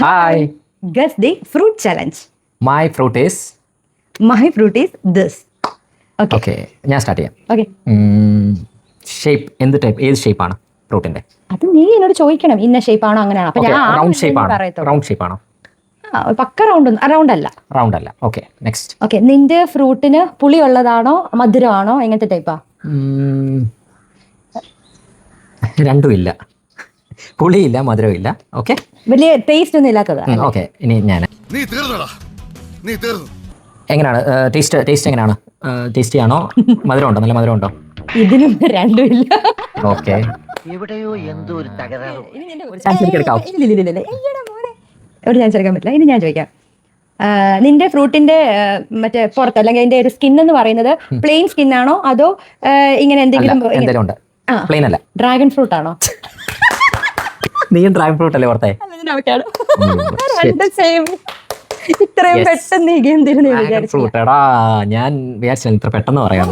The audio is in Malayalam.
Hi. Guess the fruit challenge. My fruit is. My fruit is this. Okay. Okay. ഞാൻ സ്റ്റാർട്ട് ചെയ്യാം. Okay. ഷേപ്പ് എന്ത് ടൈപ്പ് ഏത് ഷേപ്പാണ് ഫ്രൂട്ടിന്റെ? അത് നീ എന്നോട് ചോദിക്കണം ഇന്ന ഷേപ്പ് ആണോ അങ്ങനെയാണോ. അപ്പൊ ഞാൻ റൗണ്ട് ഷേപ്പ് ആണോ? റൗണ്ട് ഷേപ്പ് ആണോ? പക്ക റൗണ്ട് അല്ല. റൗണ്ട് അല്ല. Okay next. ഓക്കെ, നിന്റെ ഫ്രൂട്ടിന് പുളി ഉള്ളതാണോ മധുരമാണോ എങ്ങനത്തെ ടൈപ്പാ? രണ്ടും ഇല്ല, പുളിയില്ല മധുരമില്ല. ഓക്കെ, വലിയ ടേസ്റ്റ് ഒന്നും ഇല്ലാത്തതാ. ഓക്കെ, ഇനി ഞാൻ എങ്ങനെയാണ് ടേസ്റ്റ് എങ്ങനെയാണ്? ടേസ്റ്റി ആണോ? മധുരം ഉണ്ടോ? നല്ല മധുരം ഉണ്ടോ? ഇതിനും രണ്ടും ഇല്ല. ഓക്കെ, എവിടെയോ എന്തോ ഒരു തകരാറ്. ഒരു ചാൻസ് എനിക്ക് എടുക്കാം. ഒരു ചാൻസ് എടുക്കാൻ പറ്റില്ല. ഇനി ഞാൻ ചോദിക്കാം, നിന്റെ ഫ്രൂട്ടിന്റെ മറ്റേ പുറത്ത് അല്ലെങ്കിൽ അതിന്റെ ഒരു സ്കിൻ എന്ന് പറയുന്നത് പ്ലെയിൻ സ്കിൻ ആണോ അതോ ഇങ്ങനെ എന്തെങ്കിലും ഉണ്ട്? പ്ലെയിൻ അല്ല. ഡ്രാഗൺ ഫ്രൂട്ട് ആണോ? നീയും ഡ്രാഗൺ ഫ്രൂട്ട് അല്ലേ പുറത്തെ? ഇത്രയും പെട്ടെന്ന് ഫ്രൂട്ട് എടാ, ഞാൻ വിചാരിച്ചു ഇത്ര പെട്ടെന്ന് പറയാം.